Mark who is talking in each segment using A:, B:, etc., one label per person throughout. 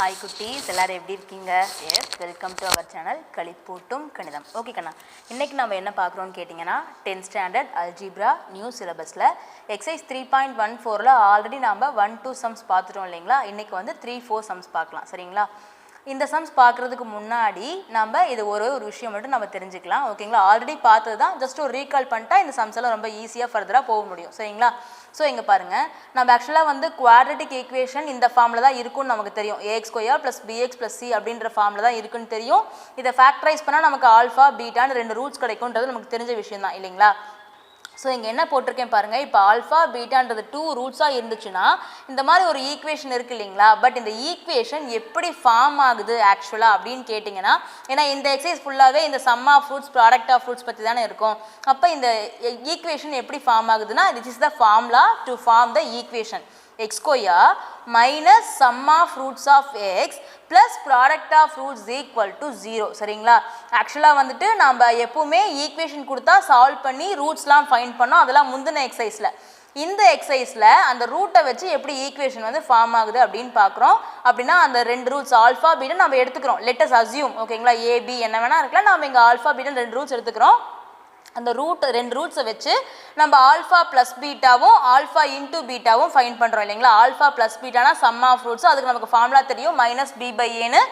A: Hi குட்டீஸ், எல்லாரும் எப்படி இருக்கீங்க? Yes, welcome to our channel களிப்பூட்டும் கணிதம். ஓகே கண்ணா, இன்றைக்கி நம்ம என்ன பார்க்குறோன்னு கேட்டிங்கன்னா 10th ஸ்டாண்டர்ட் அல்ஜிப்ரா நியூ சிலபஸில் எக்ஸசைஸ் 3.14ல் ஆல்ரெடி நாம் 1-2 சம்ஸ் பார்த்துட்டோம் இல்லைங்களா. இன்றைக்கி வந்து 3-4 சம்ஸ் பார்க்கலாம். சரிங்களா? இந்த சம்ஸ் பார்க்குறதுக்கு முன்னாடி நம்ம இது ஒரு விஷயம் மட்டும் நம்ம தெரிஞ்சுக்கலாம். ஓகேங்களா? ஆல்ரெடி பார்த்தது தான், ஜஸ்ட் ஒரு ரீகால் பண்ணிட்டா இந்த சம்ஸ் எல்லாம் ரொம்ப ஈஸியாக ஃபர்தராக போக முடியும். சரிங்களா? ஸோ இங்கே பாருங்கள், நம்ம ஆக்சுவலாக வந்து குவாட்ரட்டிக் ஈக்குவேஷன் இந்த ஃபார்மில் தான் இருக்குன்னு நமக்கு தெரியும். ax square plus bx plus c அப்படின்ற ஃபார்மில் தான் இருக்குன்னு தெரியும். இதை ஃபேக்டரைஸ் பண்ணால் நமக்கு ஆல்ஃபா பீட்டான்னு 2 ரூட்ஸ் கிடைக்கும்ன்றது நமக்கு தெரிஞ்ச விஷயம் தான் இல்லைங்களா. ஸோ இங்கே என்ன போட்டிருக்கேன் பாருங்கள், இப்போ ஆல்ஃபா பீட்டான்றது 2 ரூட்ஸாக இருந்துச்சுன்னா இந்த மாதிரி ஒரு ஈக்குவேஷன் இருக்குது இல்லைங்களா. பட் இந்த ஈக்குவேஷன் எப்படி ஃபார்ம் ஆகுது ஆக்சுவலாக அப்படின்னு கேட்டிங்கன்னா, ஏன்னா இந்த எக்ஸசைஸ் ஃபுல்லாகவே இந்த sum of roots product of roots பற்றி தானே இருக்கும். அப்போ இந்த ஈக்குவேஷன் எப்படி ஃபார்ம் ஆகுதுன்னா, this is the formula to form the equation x square minus sum of roots of x plus product of roots equal to 0. சரிங்களா? ஆக்சுவலாக வந்துட்டு நம்ம எப்பவுமே ஈக்குவேஷன் கொடுத்தா சால்வ் பண்ணி ரூட்ஸ்லாம் ஃபைண்ட் பண்ணோம். அதெல்லாம் முந்தின எக்ஸசைஸில். இந்த எக்ஸசைஸில் அந்த ரூட்டை வச்சு எப்படி ஈக்குவேஷன் வந்து ஃபார்ம் ஆகுது அப்படின்னு பார்க்குறோம். அப்படின்னா அந்த 2 ரூட்ஸ் ஆல்ஃபா பீட்டா நம்ம எடுத்துக்கிறோம். லெட் அஸ் அஸ்யூம், ஓகேங்களா, ஏபி என்ன வேணா இருக்கலாம். நம்ம இங்கே ஆல்ஃபா பீட்டா 2 ரூட்ஸ் எடுத்துக்கிறோம். அந்த 2 ரூட்ஸை வச்சு நம்ம ஆல்ஃபா ப்ளஸ் பீட்டாவும் ஆல்ஃபா இன்டூ பீட்டாவும் ஃபைண்ட் பண்ணுறோம் இல்லைங்களா. ஆல்ஃபா ப்ளஸ் பீட்டானா சம் ஆஃப் ரூட்ஸ், அதுக்கு நமக்கு ஃபார்முலா தெரியும், மைனஸ் பி பை ஏன்னு.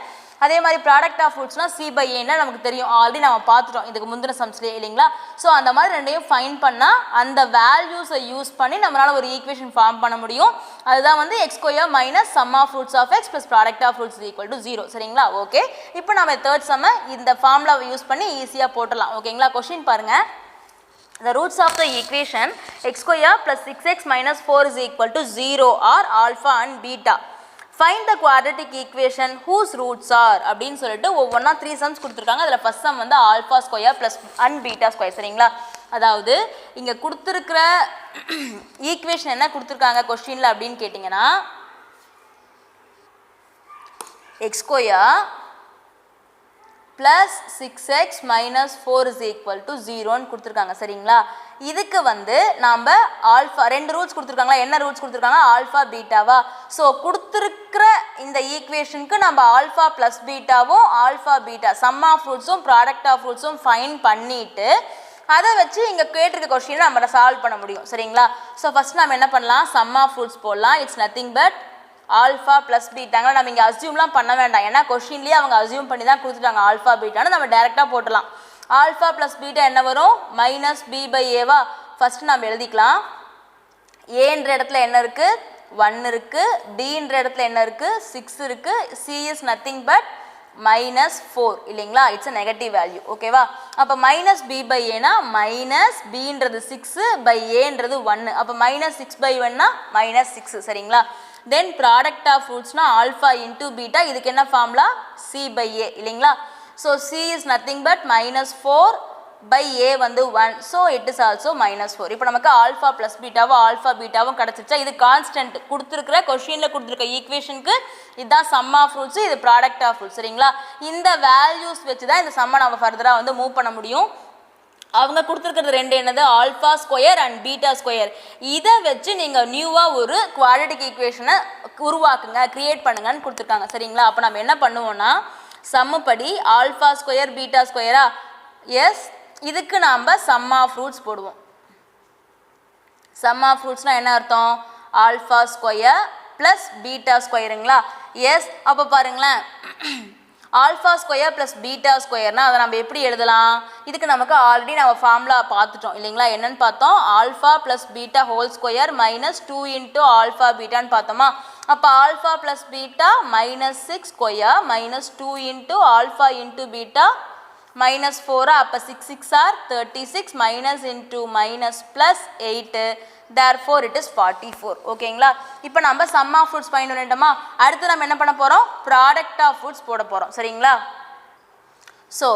A: அதே மாதிரி ப்ராடக்ட் ஆஃப் ரூட்ஸ்னா சி பை ஏன்னா நமக்கு தெரியும், ஆல்ரெடி நம்ம பார்த்துட்டோம் இதுக்கு முந்தின சம்ஸ்லேயே இல்லைங்களா. ஸோ அந்த மாதிரி ரெண்டையும் ஃபைண்ட் பண்ணால் அந்த வேல்யூஸை யூஸ் பண்ணி நம்மளால் ஒரு ஈக்குவேஷன் ஃபார்ம் பண்ண முடியும். அதுதான் வந்து x square minus sum of roots of x plus product of roots equal to 0. சரிங்களா? ஓகே, இப்போ நம்ம தேர்ட் சம்மை இந்த ஃபார்முலாவை யூஸ் பண்ணி ஈஸியாக போட்டுடலாம். ஓகேங்களா? கொஸ்டின் பாருங்கள். The roots of the equation x square plus 6x minus 4 is equal to 0 are alpha and beta. Find the quadratic equation whose roots are அப்படின்னு சொல்லிட்டு ஒவ்வொன்றா 3 சம்ஸ் கொடுத்துருக்காங்க. அதில் ஃபர்ஸ்ட் சம் வந்து alpha square plus and beta square. சரிங்களா? அதாவது இங்கே கொடுத்துருக்கிற ஈக்குவேஷன் என்ன கொடுத்துருக்காங்க கொஸ்டினில் அப்படின்னு கேட்டிங்கன்னா, X square plus 6x minus 4 is equal to 0ன்னு கொடுத்துருக்காங்க. சரிங்களா? இதுக்கு வந்து நாம் ஆல்ஃபா 2 ரூட்ஸ் கொடுத்துருக்காங்களா, என்ன ரூட்ஸ் கொடுத்துருக்காங்க, ஆல்ஃபா பீட்டாவா. ஸோ கொடுத்துருக்கிற இந்த ஈக்குவேஷனுக்கு நம்ம ஆல்ஃபா ப்ளஸ் பீட்டாவும் ஆல்ஃபா பீட்டா சம் ஆஃப் ரூட்ஸும் ப்ராடக்ட் ஆஃப் ரூட்ஸும் ஃபைன் பண்ணிவிட்டு அதை வச்சு இங்கே கேட்டிருக்க கொஸ்டினை நம்ம சால்வ் பண்ண முடியும். சரிங்களா? ஸோ ஃபஸ்ட் நம்ம என்ன பண்ணலாம், சம் ஆஃப் ரூட்ஸ் போடலாம். It's nothing but alpha plus பீட்டாங்களா. நம்ம இங்கே அஸ்யூம்லாம் பண்ண வேண்டாம், ஏன்னா கொஸ்டின்லேயே அவங்க அஸ்யூம் பண்ணி தான் கொடுத்துட்டாங்க ஆல்ஃபா பீட்டான்னு. நம்ம டேரெக்டாக போட்டலாம். ஆல்ஃபா ப்ளஸ் பீட்டா என்ன வரும், minus B by Eva. First நம்ம எழுதிக்கலாம். ஏன்ற இடத்துல என்ன இருக்குது, 1 இருக்குது. பின்ற இடத்துல என்ன இருக்குது, 6 இருக்குது. C is nothing but minus 4 இல்லைங்களா. It's a negative value. ஓகேவா? அப்போ மைனஸ் பி பை ஏனா மைனஸ் பின்றது 6 பை ஏன்றது 1. அப்போ மைனஸ் 6 பை 1னா மைனஸ் 6. சரிங்களா? தென் ப்ராடக்ட் ஆஃப் ரூட்ஸ்னா ஆல்ஃபா இன்டூ பீட்டா. இதுக்கு என்ன ஃபார்முலா, சி பை ஏ இல்லைங்களா. So c is nothing but minus 4 by a வந்து 1. So it is also minus 4. இப்போ நமக்கு ஆல்ஃபா ப்ளஸ் பீட்டாவும் ஆல்ஃபா பீட்டாவும் கிடச்சிச்சா. இது கான்ஸ்டன்ட் கொடுத்துருக்கிற கொஸ்டினில் கொடுத்துருக்க ஈக்குவேஷனுக்கு இதுதான் சம் ஆஃப் ரூட்ஸ், இது ப்ராடக்ட் ஆஃப் ரூட்ஸ். சரிங்களா? இந்த வேல்யூஸ் வச்சு தான் இந்த சம்மை நம்ம ஃபர்தராக வந்து மூவ் பண்ண முடியும். அவங்க கொடுத்துருக்கிறது 2 என்னது, alpha square and beta square. இதை வச்சு நீங்கள் நியூவாக ஒரு குவாட்ரட்டிக் ஈக்குவேஷனை உருவாக்குங்க, க்ரியேட் பண்ணுங்கன்னு கொடுத்துருக்காங்க. சரிங்களா? அப்போ நம்ம என்ன பண்ணுவோம்னா, சம்முப்படி ஆல்ஃபா ஸ்கொயர் பீட்டா ஸ்கொயரா, எஸ், இதுக்கு நாம் சம் ஆஃப் ரூட்ஸ் போடுவோம். சம் ஆஃப் ரூட்ஸ்னால் என்ன அர்த்தம், ஆல்ஃபா ஸ்கொயர் ப்ளஸ் பீட்டா ஸ்கொயருங்களா. எஸ், அப்போ பாருங்களேன், ஆல்ஃபா ஸ்கொயர் ப்ளஸ் பீட்டா ஸ்கொயர்னால் அதை நம்ம எப்படி எழுதலாம். இதுக்கு நமக்கு ஆல்ரெடி நம்ம ஃபார்முலா பார்த்துட்டோம் இல்லைங்களா. என்னென்னு பார்த்தோம், alpha plus beta whole square minus 2 into alpha பீட்டான்னு பார்த்தோமா. அப்போ alpha plus beta minus 6 square minus 2 into alpha into beta minus 4. அப்போ 6 6 are 36 minus into minus plus 8. therefore it is 44. ஓகேங்களா? இப்போ நம்ம சம் ஆஃப் ரூட்ஸ் ஃபைண்ட் பண்ணிட்டோமா. அடுத்து நம்ம என்ன பண்ண போகிறோம், ப்ராடக்ட் ஆஃப் ரூட்ஸ் போட போகிறோம். சரிங்களா? ஸோ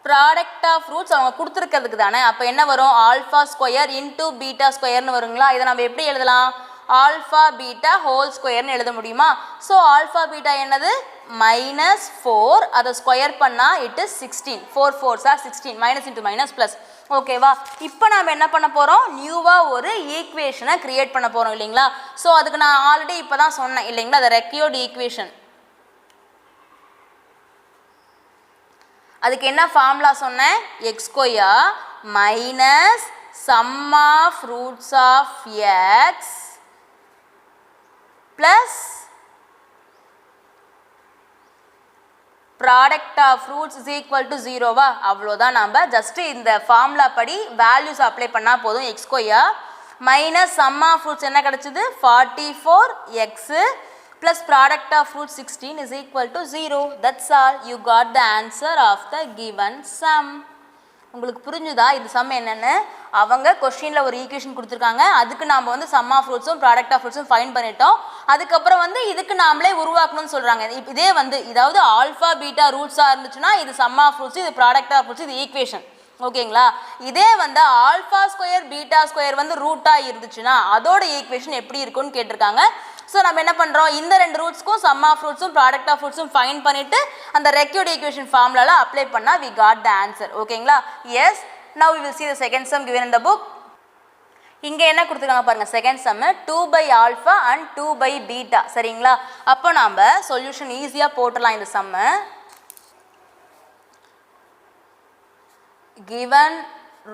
A: ப்ராடக்ட் ஆஃப் ரூட்ஸ் அவங்க கொடுத்துருக்கிறதுக்கு தானே. அப்போ என்ன வரும், ஆல்ஃபா ஸ்கொயர் இன்டூ பீட்டா ஸ்கொயர்னு வருங்களா. இதை நம்ம எப்படி எழுதலாம், ஆல்ஃபா பீட்டா ஹோல் ஸ்கொயர்னு எழுத முடியுமா. ஸோ ஆல்ஃபா பீட்டா என்னது, மைனஸ் 4, அதை ஸ்கொயர் பண்ணால் it is 16. 4 4s are 16, minus into minus plus. ஓகேவா? இப்போ நாம் என்ன பண்ண போகிறோம், நியூவாக ஒரு ஈக்குவேஷனை கிரியேட் பண்ண போகிறோம் இல்லைங்களா? ஸோ அதுக்கு நான் ஆல்ரெடி இப்போ தான் சொன்னேன் இல்லைங்களா, அந்த ரெக்யூர்ட் ஈக்குவேஷன். அதுக்கு என்ன ஃபார்முலா சொன்னேன், x square minus sum of roots of x plus product of roots is equal to 0வா? அவ்வளோதான். நம்ம ஜஸ்ட்டு இந்த ஃபார்முலா படி வேல்யூஸ் அப்ளை பண்ணால் போதும். X square minus sum of roots என்ன கிடச்சிது, 44x plus product of root 16 is equal to 0. That's all. You got the answer of the given sum. உங்களுக்கு புரிஞ்சுதா இது சம் என்னன்னு? அவங்க கொஸ்டினில் ஒரு ஈக்குவேஷன் கொடுத்துருக்காங்க, அதுக்கு நாம் வந்து சம் ஆஃப் ரூட்ஸும் ப்ராடக்ட் ஆஃப் ரூட்ஸும் ஃபைன் பண்ணிட்டோம். அதுக்கப்புறம் வந்து இதுக்கு நாமளே உருவாக்கணும்னு சொல்கிறாங்க. இதே வந்து இதாவது ஆல்ஃபா பீட்டா ரூட்ஸாக இருந்துச்சுன்னா இது சம் ஆஃப் ரூட்ஸ், இது ப்ராடக்ட் ஆஃப் ரூட்ஸ், இது ஈக்குவேஷன். ஓகேங்களா? இதே வந்து ஆல்ஃபா ஸ்கொயர் பீட்டா ஸ்கொயர் வந்து ரூட்டாக இருந்துச்சுன்னா அதோட ஈக்குவேஷன் எப்படி இருக்குன்னு கேட்டிருக்காங்க. ஸோ நம்ம என்ன பண்ணுறோம், இந்த ரெண்டு ரூட்ஸ்க்கும் சம் ஆஃப் ரூட்ஸும் ப்ராடக்ட் ஆஃப் ரூட்ஸும் ஃபைன் பண்ணிவிட்டு அந்த ரெக்யூர்ட் ஈக்குவேஷன் ஃபார்முலாவில் அப்ளை பண்ணால் வி காட் த ஆன்சர். ஓகேங்களா? S. Now we will see the second sum given in the book. இங்கே என்ன கொடுத்துருக்காங்க பாருங்கள், செகண்ட் சம்மு 2/α and 2/β. சரிங்களா? அப்போ நாம் சொல்யூஷன் ஈஸியாக போட்டுடலாம். இந்த சம்மு given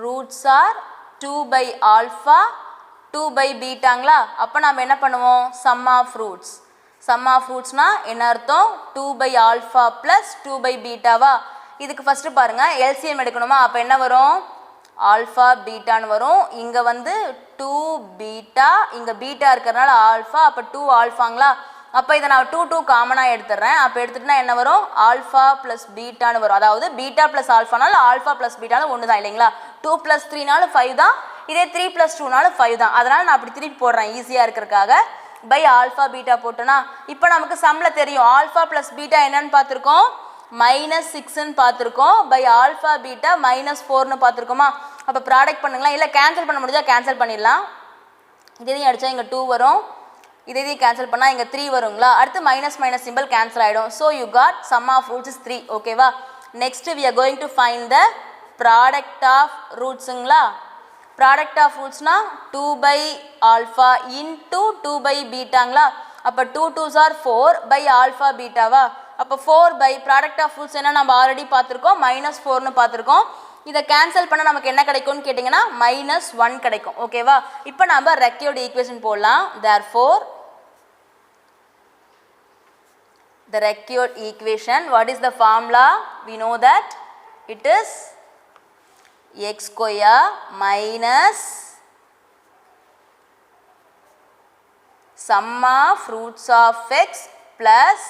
A: roots are 2/α 2/βங்களா? அப்போ நாம் என்ன பண்ணுவோம், sum of roots. sum of rootsனா என்ன அர்த்தம், 2/α plus 2/βவா? இதுக்கு ஃபஸ்ட்டு பாருங்கள் எல்சிஎம் எடுக்கணுமா? அப்போ என்ன வரும், ஆல்ஃபா பீட்டான்னு வரும். இங்கே வந்து 2β, இங்கே பீட்டா இருக்கிறதுனால ஆல்ஃபா, அப்போ 2 ஆல்ஃபாங்களா? அப்போ இதை நான் 2 காமனாக எடுத்துடுறேன். அப்போ எடுத்துட்டுனா என்ன வரும், ஆல்ஃபா ப்ளஸ் பீட்டான்னு வரும். அதாவது பீட்டா ப்ளஸ் ஆல்ஃபானாலும் ஆல்ஃபா ப்ளஸ் பீட்டாலும் ஒன்று தான் இல்லைங்களா? 2 + 3நாலும் 5 தான், இதே 3 + 2நாலும் 5 தான். அதனால் நான் அப்படி திருப்பி போடுறேன் ஈஸியாக இருக்கிறதுக்காக. பை ஆல்ஃபா பீட்டா போட்டோன்னா இப்போ நமக்கு சம்மில் தெரியும் ஆல்ஃபா ப்ளஸ் பீட்டா என்னன்னு பார்த்துருக்கோம், -6ன்னு பார்த்துருக்கோம். பை ஆல்ஃபா பீட்டா -4ன்னு பார்த்துருக்கோமா? அப்போ ப்ராடக்ட் பண்ணுங்களா, இல்லை கேன்சல் பண்ண முடிஞ்சால் கேன்சல் பண்ணிடலாம். இதையும் அடித்தா இங்கே 2 வரும், இதையும் கேன்சல் பண்ணால் இங்கே 3 வருங்களா? அடுத்து மைனஸ் மைனஸ் சிம்பிள் கேன்சல் ஆகிடும். So you got sum of roots is 3. ஓகேவா? Next we are going to find the product of ரூட்ஸுங்களா? ப்ராடக்ட் ஆஃப் ரூட்ஸ்னா 2/α இன்டூ 2/βங்களா? அப்போ 2 2s are 4/α பீட்டாவா? அப்போ 4 ப்ராடக்ட் ஆஃப் ரூட்ஸ் என்ன நம்ம ஆல்ரெடி பார்த்துருக்கோம், -4ன்னு பார்த்துருக்கோம். இதை கேன்சல் பண்ண நமக்கு என்ன கிடைக்கும்னு கேட்டிங்கன்னா -1 கிடைக்கும். ஓகேவா? இப்போ நம்ம ரெக்யூர்ட் ஈக்குவேஷன் போடலாம். therefore the required equation, what is the formula? We know that it is x square minus sum of roots of x plus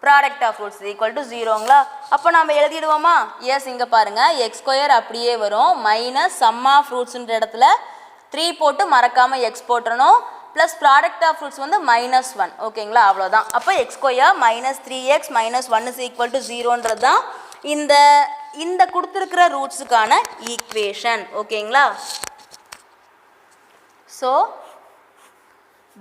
A: product of roots is equal to 0ங்களா? அப்போ நம்ம எழுதிடுவோமா? எஸ். இங்கே பாருங்கள் X square அப்படியே வரும், minus sum of ரூட்ஸ்ன்ற இடத்துல 3 போட்டு மறக்காமல் X போட்டுறணும், ப்ளஸ் ப்ராடக்ட் ஆஃப் ரூட்ஸ் வந்து -1. ஓகேங்களா? அவ்வளோதான். அப்போ X square -3x -1 is equal to 0ன்றது தான் இந்த கொடுத்துருக்கிற ரூட்ஸுக்கான ஈக்குவேஷன். ஓகேங்களா? So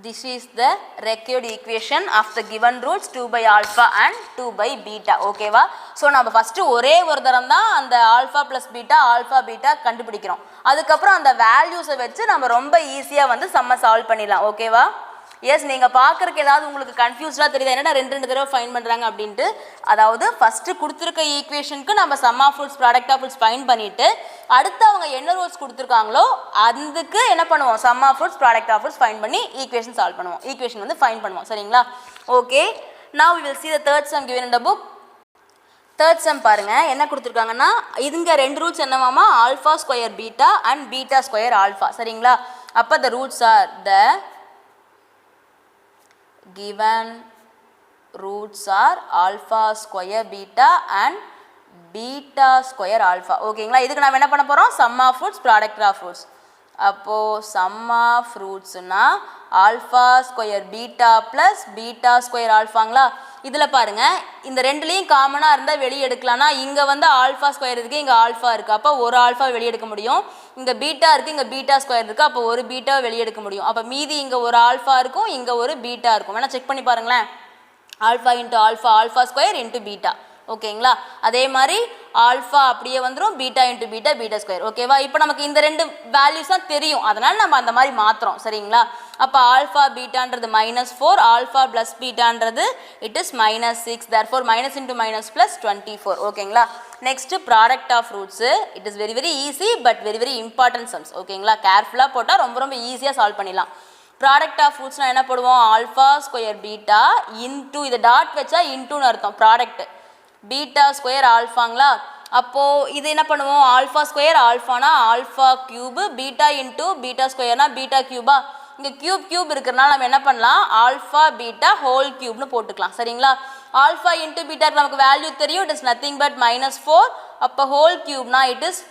A: this is the required equation of the given roots 2/α and 2/β. ஓகேவா? ஸோ நம்ம ஃபஸ்ட்டு ஒரே ஒரு தரம் தான் அந்த alpha plus beta alpha beta கண்டுபிடிக்கிறோம். அதுக்கப்புறம் அந்த வேல்யூஸை வச்சு நம்ம ரொம்ப ஈஸியாக வந்து சம்மை சால்வ் பண்ணிடலாம். ஓகேவா? எஸ். நீங்கள் பார்க்குறக்கு ஏதாவது உங்களுக்கு கன்ஃபியூஸ்டாக தெரியுதா, என்னடா 2 தடவை ஃபைன் பண்ணுறாங்க அப்படின்ட்டு? அதாவது ஃபஸ்ட்டு கொடுத்துருக்க ஈக்குவேஷனுக்கு நம்ம sum of roots product of roots find பண்ணிவிட்டு அடுத்து அவங்க என்ன ரூட்ஸ் கொடுத்துருக்காங்களோ அதுக்கு என்ன பண்ணுவோம், sum of roots product of roots find பண்ணி ஈக்குவேஷன் சால்வ் பண்ணுவோம், ஈக்குவேஷன் வந்து ஃபைன் பண்ணுவோம். சரிங்களா? Okay. Now we will see the third sum given in the book. Third sum பாருங்கள் என்ன கொடுத்துருக்காங்கன்னா, இதுங்க 2 ரூட்ஸ் என்னவாமா, alpha square beta and beta square alpha. சரிங்களா? அப்போ the roots are the given roots are alpha square beta and beta square alpha. ஓகேங்களா? இதுக்கு நாம் என்ன பண்ண போகிறோம், sum of roots product of roots. அப்போது sum of rootsனா alpha square beta plus beta square ஆல்ஃபாங்களா? இதில் பாருங்கள் இந்த ரெண்டுலேயும் காமனாக இருந்தால் வெளியே எடுக்கலாம்னா இங்கே வந்து ஆல்ஃபா ஸ்கொயர் இருக்குது, இங்கே ஆல்ஃபா இருக்குது, அப்போ ஒரு ஆல்ஃபா வெளியே எடுக்க முடியும். இங்கே பீட்டா இருக்குது, இங்கே பீட்டா ஸ்கொயர் இருக்குது, அப்போ ஒரு பீட்டா வெளியே எடுக்க முடியும். அப்போ மீதி இங்கே ஒரு ஆல்ஃபா இருக்கும், இங்கே ஒரு பீட்டா இருக்கும். வேணால் செக் பண்ணி பாருங்களேன், alpha into alpha, alpha square into beta. ஓகேங்களா? அதே மாதிரி ஆல்ஃபா அப்படியே வந்துடும் beta into beta beta square ஓகேவா. இப்போ நமக்கு இந்த ரெண்டு வேல்யூஸ் தான் தெரியும், அதனால் நம்ம அந்த மாதிரி மாற்றுறோம் சரிங்களா. அப்போ ஆல்ஃபா பீட்டான்றது -4, ஆல்ஃபா ப்ளஸ் பீட்டான்றது it is -6, therefore minus into minus plus 24 ஓகேங்களா. Next product of roots, it is very very easy but very very important sums ஓகேங்களா. கேர்ஃபுல்லாக போட்டால் ரொம்ப ரொம்ப ஈஸியாக சால்வ் பண்ணிடலாம். ப்ராடக்ட் ஆஃப் ரூட்ஸ்னால் என்ன போடுவோம், ஆல்ஃபா ஸ்கொயர் பீட்டா இன்டூ, இதை டாட் வச்சா இன்டூன்னு அர்த்தம், ப்ராடக்ட் பீட்டா ஸ்கொயர் ஆல்ஃபாங்களா. அப்போது இது என்ன பண்ணுவோம், ஆல்ஃபா ஸ்கொயர் ஆல்ஃபானா alpha cube, beta into beta ஸ்கொயர்னா பீட்டா க்யூபா. இங்கே க்யூப் இருக்கிறனால நம்ம என்ன பண்ணலாம், ஆல்ஃபா பீட்டா ஹோல் க்யூப்னு போட்டுக்கலாம் சரிங்களா. ஆல்ஃபா இன்டூ பீட்டாக்கு நமக்கு வேல்யூ தெரியும், இட் இஸ் நத்திங் பட் -4. அப்போ ஹோல் க்யூப்னா இட் இஸ்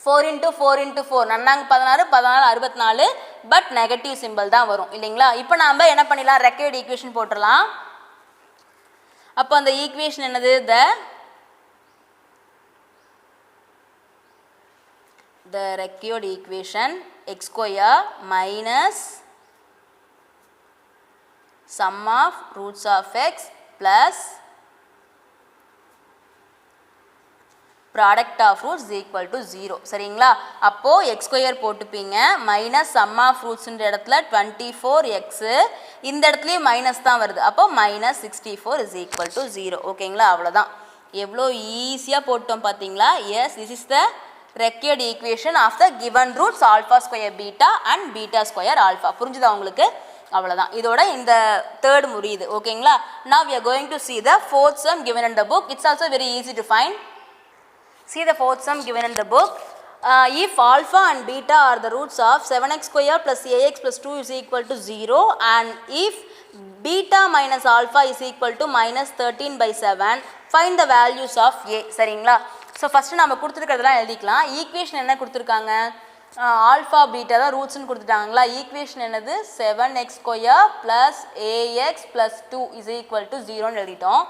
A: 4 × 4 × 4 நன்னாங்க 16 16 64 பட் நெகட்டிவ் சிம்பிள் தான் வரும் இல்லைங்களா. இப்போ நாம் என்ன பண்ணிடலாம், ரெக்வயர்டு ஈக்குவேஷன் போட்டுடலாம். அப்போ அந்த ஈக்குவேஷன் என்னது, the required equation x square minus sum of roots of x plus product of roots is equal to 0 சரிங்களா. அப்போது x square போட்டுப்பீங்க மைனஸ் sum of roots இடத்துல 24x, இந்த இடத்துலையும் மைனஸ் தான் வருது, அப்போ -64 is equal to 0 ஓகேங்களா. அவ்வளோதான், எவ்வளோ ஈஸியாக போட்டோம் பார்த்தீங்களா. Yes, this is the required equation of the given roots alpha square beta and beta square alpha. புரிஞ்சுதா உங்களுக்கு, அவ்வளோதான். இதோட இந்த தேர்ட் முடியுது ஓகேங்களா. Now we are going to see the fourth sum given in the book. It's also very easy to find. See the fourth sum given in the book. If alpha and beta are the roots of 7x square plus ax plus 2 is equal to 0 and if beta minus alpha is equal to -13/7, find the values of a சரிங்களா. So first நம்ம கொடுத்துருக்கிறதெல்லாம் எழுதிக்கலாம். Equation என்ன கொடுத்துருக்காங்க, alpha beta தான் ரூட்ஸ்னு கொடுத்துட்டாங்களா. Equation என்னது, 7x square plus a x plus 2 is equal to 0ன்னு எழுதிட்டோம்.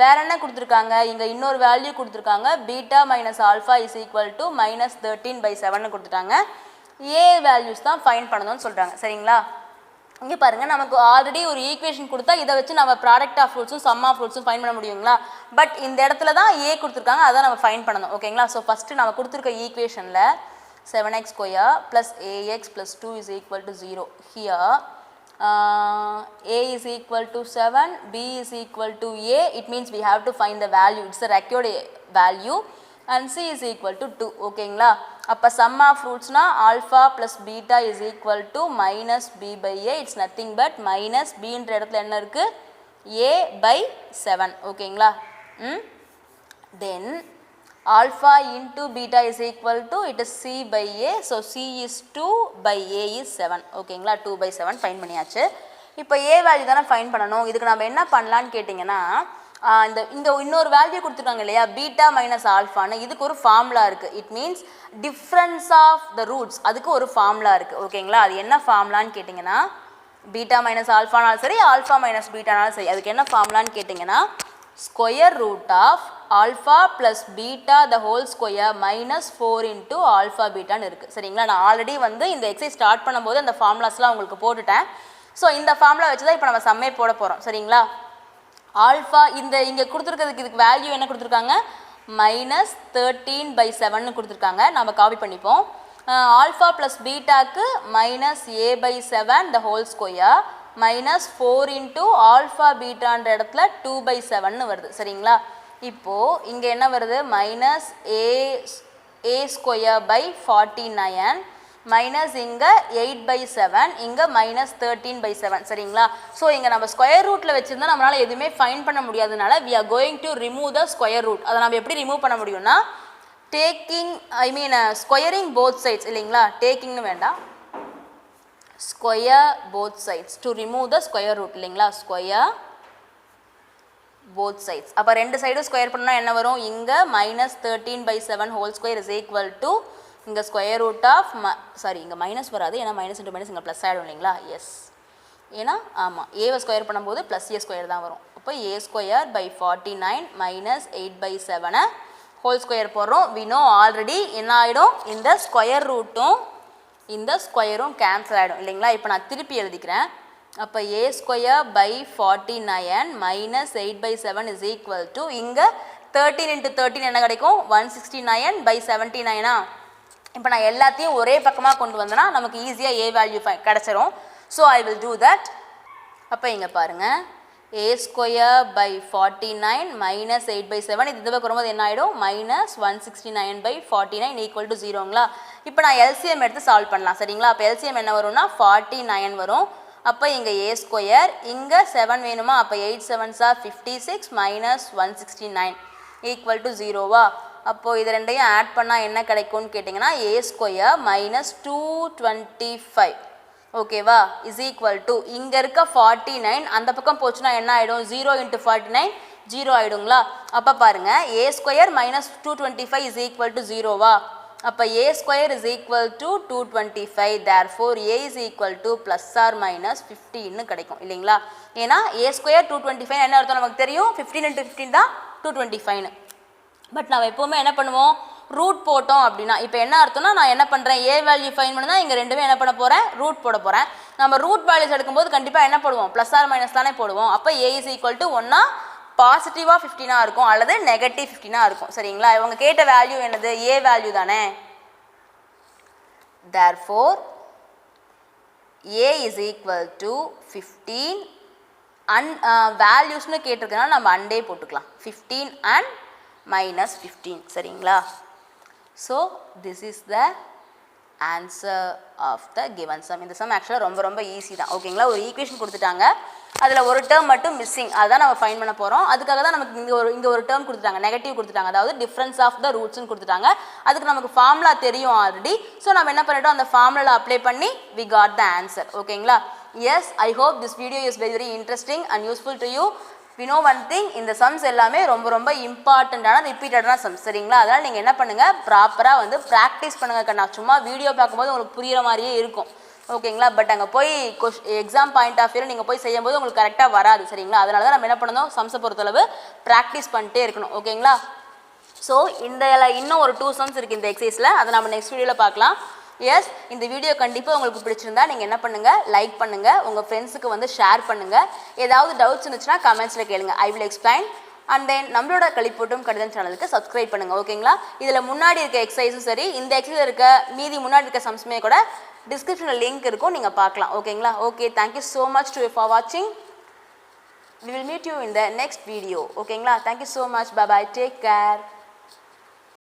A: வேறு என்ன கொடுத்துருக்காங்க, இங்கே இன்னொரு வேல்யூ கொடுத்துருக்காங்க, beta minus alpha is equal to -13/7 கொடுத்துட்டாங்க. ஏ வேல்யூஸ் தான் ஃபைண்ட் பண்ணணும்னு சொல்கிறாங்க சரிங்களா. இங்கே பாருங்கள், நமக்கு ஆல்ரெடி ஒரு ஈக்குவேஷன் கொடுத்தா இதை வச்சு நம்ம ப்ராடக்ட் ஆஃப் ரூட்ஸும் சம் ஆஃப் ரூட்ஸும் ஃபைண்ட் பண்ண முடியுங்களா. பட் இந்த இடத்துல தான் ஏ கொடுத்துருக்காங்க, அதான் நம்ம ஃபைண்ட் பண்ணணும் ஓகேங்களா. ஸோ ஃபஸ்ட்டு நம்ம கொடுத்துருக்க ஈக்குவேஷனில் 7x square plus a x plus 2 is equal to 0. Here a is equal to 7, b is equal to a, it means we have to find the value, it's the required value and c is equal to 2 ஓகேங்களா. அப்போ sum of roots na alpha plus beta is equal to -b/a, it's nothing but -b என்ற இடத்துல என்ன இருக்கு, a/7 ஓகேங்களா. Then alpha into beta is equal to, it is c/a, so c is 2 by a is 7 ஓகேங்களா. 2/7 find பண்ணியாச்சு. இப்போ a value தானே find பண்ணணும். இதுக்கு நம்ம என்ன பண்ணலான்னு கேட்டிங்கன்னா, இந்த இன்னொரு வேல்யூ கொடுத்துருக்காங்க இல்லையா, பீட்டா மைனஸ் ஆல்ஃபான்னு, இதுக்கு ஒரு ஃபார்முலா இருக்குது. It means difference of the roots, அதுக்கு ஒரு ஃபார்முலா இருக்குது ஓகேங்களா. அது என்ன ஃபார்முலான்னு கேட்டிங்கன்னா, பீட்டா மைனஸ் ஆல்ஃபானாலும் சரி ஆல்ஃபா மைனஸ் பீட்டானாலும் சரி, அதுக்கு என்ன ஃபார்முலான்னு கேட்டிங்கன்னா, square root of alpha plus beta the whole square -4 into alpha பீட்டான்னு இருக்குது சரிங்களா. நான் ஆல்ரெடி வந்து இந்த எக்ஸசைஸ் ஸ்டார்ட் பண்ணும்போது அந்த ஃபார்முலாஸ்லாம் உங்களுக்கு போட்டுட்டேன். ஸோ இந்த ஃபார்முலா வச்சு தான் இப்போ நம்ம சம்மே போட போகிறோம் சரிங்களா. ஆல்ஃபா இங்கே கொடுத்துருக்கிறதுக்கு இதுக்கு வேல்யூ என்ன கொடுத்துருக்காங்க, -13/7 கொடுத்துருக்காங்க. நம்ம காப்பி பண்ணிப்போம். ஆல்ஃபா ப்ளஸ் பீட்டாக்கு -a/7 the whole square -4 into alpha பீட்டான்ற இடத்துல 2/7 வருது சரிங்களா. இப்போது இங்கே என்ன வருது, -a ஸ்கொயர் பை 49 மைனஸ் இங்கே 8/7, இங்கே -13/7 சரிங்களா. ஸோ இங்கே நம்ம ஸ்கொயர் ரூட்டில் வச்சுருந்தா நம்மளால் எதுவுமே ஃபைண்ட் பண்ண முடியாதனால we are going to remove the square root. அதை நம்ம எப்படி ரிமூவ் பண்ண முடியும்னா, ஸ்கொயரிங் போத் சைட்ஸ் இல்லைங்களா, டேக்கிங்னு வேண்டாம், square both sides to remove the square root இல்லைங்களா. ஸ்கொயர் போத் சைட்ஸ், அப்போ ரெண்டு சைடும் ஸ்கொயர் பண்ணால் என்ன வரும், இங்கே -13/7 whole square is equal to இங்கே ஸ்கொயர் ரூட் ஆஃப் இங்கே மைனஸ் வராது, ஏன்னா மைனஸ் இன்ட்டு மைனஸ் இங்கே ப்ளஸ் ஆகிடும் இல்லைங்களா. எஸ், ஏன்னா ஆமாம் ஏவை ஸ்கொயர் பண்ணும்போது ப்ளஸ் ஏ ஸ்கொயர் தான் வரும். அப்போ a square by 49 -8/7 whole square போடுறோம். வி நோ ஆல்ரெடி என்ன ஆகிடும், இந்த ஸ்கொயர் ரூட்டும் இந்த ஸ்கொயரும் கேன்சல் ஆகிடும் இல்லைங்களா. இப்போ நான் திருப்பி எழுதிக்கிறேன். அப்போ a square by 49 -8/7 is equal to இங்கே 13 into 13 என்ன கிடைக்கும் 169/79 இப்போ நான் எல்லாத்தையும் ஒரே பக்கமாக கொண்டு வந்தேன்னா நமக்கு ஈஸியாக a வேல்யூ கிடச்சிரும். So I will do that. அப்போ இங்கே பாருங்கள் a square by 49 minus 8/7 இது பக்கம் வரும்போது என்ன ஆகிடும் -169/49 equal to 0ங்களா. இப்போ நான் LCM எடுத்து சால்வ் பண்ணலாம் சரிங்களா. அப்போ LCM என்ன வரும்னா 49 வரும். அப்போ இங்கே a ஸ்கொயர் இங்கே 7 வேணுமா. அப்போ 8 7s are 56 minus 169 equal to 0வா. அப்போது இது ரெண்டையும் ஆட் பண்ணால் என்ன கிடைக்கும்னு கேட்டிங்கன்னா a ஸ்கொயர் minus 225 ஓகேவா இஸ் ஈக்குவல் டு இங்கே இருக்க 49 அந்த பக்கம் போச்சுன்னா என்ன ஆகிடும் 0 into 49 0 ஆகிடுங்களா. அப்போ பாருங்கள் a square minus 225 is equal to 0வா. அப்போ a square is equal to 225 therefore a is equal to +or-15 கிடைக்கும் இல்லைங்களா. ஏன்னா a ஸ்கொயர் 225 என்ன அர்த்தம் நமக்கு தெரியும் 15 into 15 தான் 225. பட் நம்ம எப்போவுமே என்ன பண்ணுவோம் ரூட் போட்டோம் அப்படின்னா இப்போ என்ன அர்த்தம்னா நான் என்ன பண்ணுறேன் a வேல்யூ ஃபைன் பண்ணால் இங்கே ரெண்டுமே என்ன பண்ண போகிறேன் ரூட் போட போகிறேன். நம்ம ரூட் வேல்யூஸ் எடுக்கும்போது கண்டிப்பாக என்ன போடுவோம் +or- தானே போடுவோம். அப்போ a இஸ் ஈக்குவல் டு ஒன்றா பாசிட்டிவாக 15 இருக்கும் அல்லது நெகட்டிவ் 15 இருக்கும் சரிங்களா. இவங்க கேட்ட வேல்யூ என்னது a வேல்யூ தானே. therefore a is equal to 15 வேல்யூஸ்னு கேட்டிருக்கனால நம்ம அண்டே போட்டுக்கலாம் 15 and -15 சரிங்களா. So this is the answer of the given sum. இந்த sum actually ரொம்ப ஈஸி தான் ஓகேங்களா. ஒரு ஈக்குவேஷன் கொடுத்துட்டாங்க அதில் ஒரு டேர்ம் மட்டும் மிஸ்ஸிங் அதான் நம்ம ஃபைன் பண்ண போகிறோம். அதுக்காக தான் நமக்கு இங்கே ஒரு டேர்ம் கொடுத்துட்டாங்க நெகட்டிவ் கொடுத்துட்டாங்க அதாவது டிஃப்ரென்ஸ் ஆஃப் த ரூட்ஸ்னு கொடுத்துட்டாங்க. அதுக்கு நமக்கு ஃபார்முலா தெரியும் ஆல்ரெடி. ஸோ நம்ம என்ன பண்ணிட்டோம் அந்த ஃபார்முலா அப்ளை பண்ணி we got the answer ஓகேங்களா. Yes, I hope this video is very interesting and useful to you. We know one thing இந்த சம்ஸ் எல்லாமே ரொம்ப இம்பார்ட்டண்ட்டான ரிப்பீட்டடான சம்ஸ் சரிங்களா. அதனால் நீங்கள் என்ன பண்ணுங்கள் ப்ராப்பராக வந்து ப்ராக்டிஸ் பண்ணுங்கள். நான் சும்மா வீடியோ பார்க்கும்போது உங்களுக்கு புரிகிற மாதிரியே இருக்கும் ஓகேங்களா. பட் அங்கே போய் எக்ஸாம் பாயிண்ட் ஆஃப் வியூவில் நீங்கள் போய் செய்யும்போது உங்களுக்கு கரெக்டாக வராது சரிங்களா. அதனால தான் நம்ம என்ன பண்ணணும் சம்ஸை பொறுத்தளவு ப்ராக்டிஸ் பண்ணிட்டே இருக்கணும் ஓகேங்களா. ஸோ இன்னும் ஒரு 2 சம்ஸ் இருக்குது இந்த எக்ஸசைஸில் அதை நம்ம நெக்ஸ்ட் வீடியோவில் பார்க்கலாம். எஸ் இந்த வீடியோ கண்டிப்பாக உங்களுக்கு பிடிச்சிருந்தா நீங்கள் என்ன பண்ணுங்கள் லைக் பண்ணுங்கள் உங்கள் ஃப்ரெண்ட்ஸுக்கு வந்து ஷேர் பண்ணுங்கள். ஏதாவது டவுட்ஸ் இருந்துச்சுன்னா கமெண்ட்ஸில் கேளுங்க I will explain. And then நம்மளோட களிப்பூட்டும் கடிதம் சேனலுக்கு சப்ஸ்கிரைப் பண்ணுங்கள் ஓகேங்களா. இதில் முன்னாடி இருக்க எக்ஸசைஸும் சரி இந்த எக்ஸசைஸ் இருக்க மீதி முன்னாடி இருக்க சம்ஸுமே கூட டிஸ்கிரிப்ஷனில் லிங்க் இருக்கும் நீங்கள் பார்க்கலாம் ஓகேங்களா. Okay thank you so much for வாட்சிங். we will meet you in the next video ஓகேங்களா. Thank you so much. bye bye, take care.